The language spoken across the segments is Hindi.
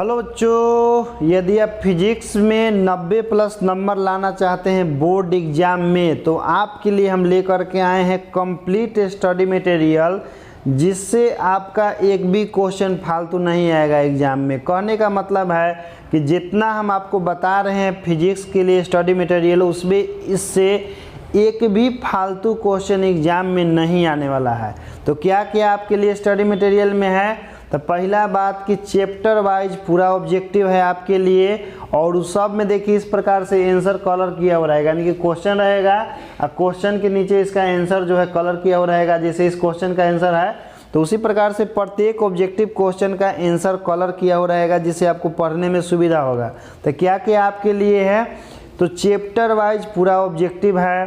हेलो बच्चों, यदि आप फिजिक्स में 90 प्लस नंबर लाना चाहते हैं बोर्ड एग्जाम में तो आपके लिए हम लेकर के आए हैं कंप्लीट स्टडी मटेरियल, जिससे आपका एक भी क्वेश्चन फालतू नहीं आएगा एग्जाम में। कहने का मतलब है कि जितना हम आपको बता रहे हैं फिजिक्स के लिए स्टडी मटेरियल, उसमें इससे एक भी फालतू क्वेश्चन एग्जाम में नहीं आने वाला है। तो क्या क्या आपके लिए स्टडी मटेरियल में है? तो पहला बात कि चैप्टर वाइज पूरा ऑब्जेक्टिव है आपके लिए, और उस सब में देखिए इस प्रकार से आंसर कलर किया हुआ रहेगा, यानी कि क्वेश्चन रहेगा और क्वेश्चन के नीचे इसका आंसर जो है कलर किया हुआ रहेगा। जैसे इस क्वेश्चन का आंसर है तो उसी प्रकार से प्रत्येक ऑब्जेक्टिव क्वेश्चन का आंसर कलर किया हुआ रहेगा, जिससे आपको पढ़ने में सुविधा होगा। तो क्या क्या आपके लिए है? तो चैप्टर वाइज पूरा ऑब्जेक्टिव है,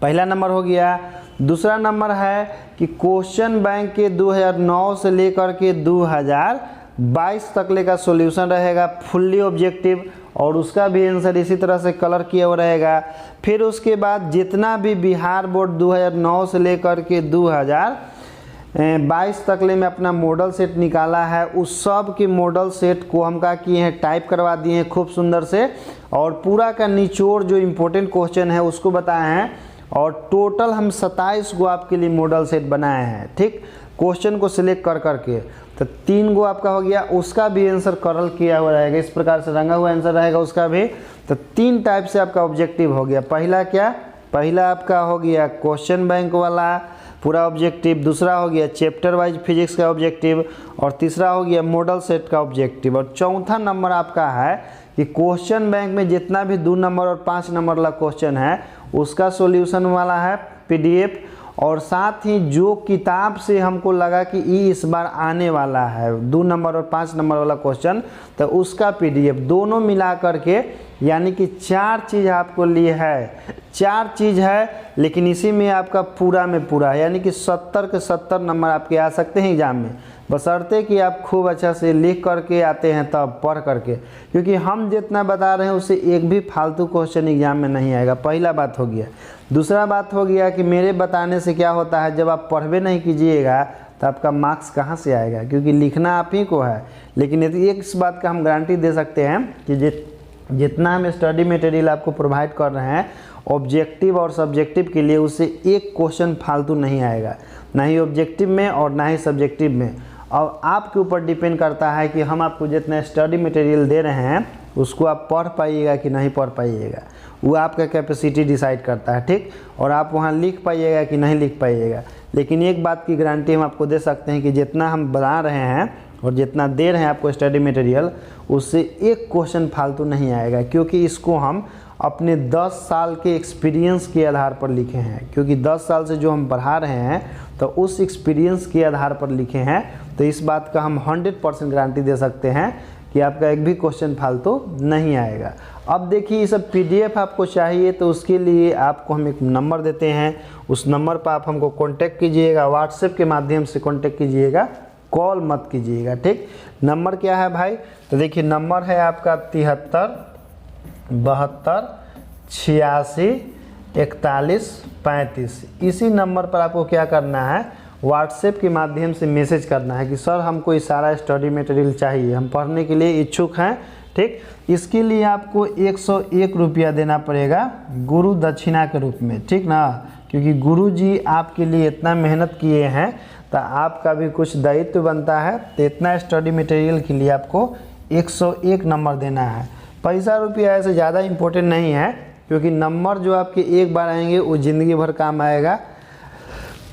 पहला नंबर हो गया। दूसरा नंबर है कि क्वेश्चन बैंक के 2009 से लेकर के 2022 तक ले का सॉल्यूशन रहेगा फुल्ली ऑब्जेक्टिव, और उसका भी आंसर इसी तरह से कलर किया हुआ रहेगा। फिर उसके बाद जितना भी बिहार बोर्ड 2009 से लेकर के 2022 तक ले में अपना मॉडल सेट निकाला है, उस सब के मॉडल सेट को हम क्या किए हैं, टाइप करवा दिए हैं खूब सुंदर से, और पूरा का निचोड़ जो इम्पोर्टेंट क्वेश्चन है उसको बताए हैं। और टोटल हम 27 गो आपके लिए मॉडल सेट बनाए हैं, ठीक, क्वेश्चन को सिलेक्ट कर करके। तो 3 गो आपका हो गया, उसका भी आंसर कलर किया हुआ रहेगा, इस प्रकार से रंगा हुआ आंसर रहेगा उसका भी। तो 3 टाइप से आपका ऑब्जेक्टिव हो गया। पहला क्या? पहला आपका हो गया क्वेश्चन बैंक वाला पूरा ऑब्जेक्टिव, दूसरा हो गया चैप्टर वाइज फिजिक्स का ऑब्जेक्टिव, और तीसरा हो गया मॉडल सेट का ऑब्जेक्टिव। और चौथा नंबर आपका है कि क्वेश्चन बैंक में जितना भी 2 नंबर और 5 नंबर वाला क्वेश्चन है उसका सॉल्यूशन वाला है पीडीएफ, और साथ ही जो किताब से हमको लगा कि इस बार आने वाला है 2 नंबर और 5 नंबर वाला क्वेश्चन, तो उसका पीडीएफ दोनों मिला करके, यानी कि 4 चीज़ आपको लिए है। 4 चीज़ है, लेकिन इसी में आपका पूरा में पूरा है, यानी कि 70 के 70 नंबर आपके आ सकते हैं एग्जाम में, बशर्ते कि आप खूब अच्छा से लिख करके आते हैं तब पढ़ करके, क्योंकि हम जितना बता रहे हैं उससे एक भी फालतू क्वेश्चन एग्जाम में नहीं आएगा। पहला बात हो गया। दूसरा बात हो गया कि मेरे बताने से क्या होता है, जब आप पढ़वे नहीं कीजिएगा तो आपका मार्क्स कहाँ से आएगा, क्योंकि लिखना आप ही को है। लेकिन एक इस बात का हम गारंटी दे सकते हैं कि जितना हम स्टडी मटेरियल आपको प्रोवाइड कर रहे हैं ऑब्जेक्टिव और सब्जेक्टिव के लिए, उससे एक क्वेश्चन फालतू नहीं आएगा, ना ही ऑब्जेक्टिव में और ना ही सब्जेक्टिव में। और आपके ऊपर डिपेंड करता है कि हम आपको जितना स्टडी मटेरियल दे रहे हैं उसको आप पढ़ पाइएगा कि नहीं पढ़ पाइएगा, वो आपका कैपेसिटी डिसाइड करता है, ठीक, और आप वहाँ लिख पाइएगा कि नहीं लिख पाइएगा। लेकिन एक बात की गारंटी हम आपको दे सकते हैं कि जितना हम बता रहे हैं और जितना दे रहे हैं आपको स्टडी मटेरियल, उससे एक क्वेश्चन फालतू नहीं आएगा, क्योंकि इसको हम अपने 10 साल के एक्सपीरियंस के आधार पर लिखे हैं। क्योंकि 10 साल से जो हम पढ़ा रहे हैं तो उस एक्सपीरियंस के आधार पर लिखे हैं, तो इस बात का हम 100% गारंटी दे सकते हैं कि आपका एक भी क्वेश्चन फालतू नहीं आएगा। अब देखिए, ये सब पीडीएफ आपको चाहिए तो उसके लिए आपको हम एक नंबर देते हैं, उस नंबर पर आप हमको कांटेक्ट कीजिएगा, व्हाट्सएप के माध्यम से कांटेक्ट कीजिएगा, कॉल मत कीजिएगा, ठीक। नंबर क्या है भाई? तो देखिए नंबर है आपका 73 72 86 41 35। इसी नंबर पर आपको क्या करना है, व्हाट्सएप के माध्यम से मैसेज करना है कि सर हमको ये सारा स्टडी मटेरियल चाहिए, हम पढ़ने के लिए इच्छुक हैं, ठीक। इसके लिए आपको 101 रुपया देना पड़ेगा गुरु दक्षिणा के रूप में, ठीक ना, क्योंकि गुरु जी आपके लिए इतना मेहनत किए हैं तो आपका भी कुछ दायित्व बनता है। तो इतना स्टडी मटेरियल के लिए आपको 101 नंबर देना है। पैसा रुपया ऐसे ज़्यादा इम्पोर्टेंट नहीं है, क्योंकि नंबर जो आपके एक बार आएंगे वो ज़िंदगी भर काम आएगा।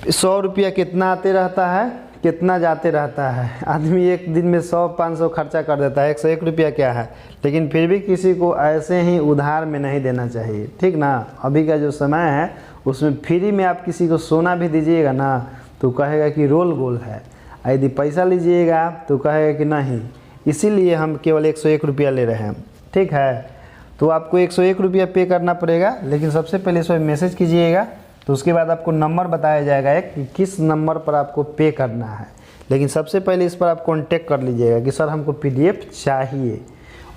100 रुपया कितना आते रहता है, कितना जाते रहता है। आदमी एक दिन में 100-500 खर्चा कर देता है, 101 रुपया क्या है। लेकिन फिर भी किसी को ऐसे ही उधार में नहीं देना चाहिए, ठीक ना। अभी का जो समय है उसमें फ्री में आप किसी को सोना भी दीजिएगा ना तो कहेगा कि रोल गोल है, यदि पैसा लीजिएगा तो कहेगा कि नहीं। इसीलिए हम केवल 101 रुपया ले रहे हैं, ठीक है। तो आपको 101 रुपया पे करना पड़ेगा, लेकिन सबसे पहले इस पर मैसेज कीजिएगा, तो उसके बाद आपको नंबर बताया जाएगा एक कि किस नंबर पर आपको पे करना है। लेकिन सबसे पहले इस पर आप कांटेक्ट कर लीजिएगा कि सर हमको पीडीएफ चाहिए,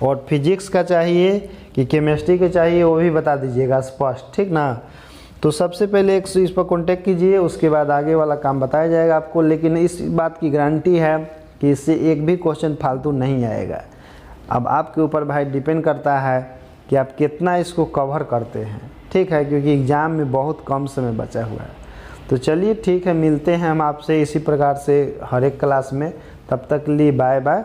और फिजिक्स का चाहिए कि केमिस्ट्री के चाहिए वो भी बता दीजिएगा स्पष्ट, ठीक ना। तो सबसे पहले इस पर कांटेक्ट कीजिए, उसके बाद आगे वाला काम बताया जाएगा आपको। लेकिन इस बात की गारंटी है कि इससे एक भी क्वेश्चन फालतू नहीं आएगा। अब आपके ऊपर भाई डिपेंड करता है कि आप कितना इसको कवर करते हैं, ठीक है, क्योंकि एग्ज़ाम में बहुत कम समय बचा हुआ है। तो चलिए ठीक है, मिलते हैं हम आपसे इसी प्रकार से हर एक क्लास में। तब तक के लिए बाय बाय।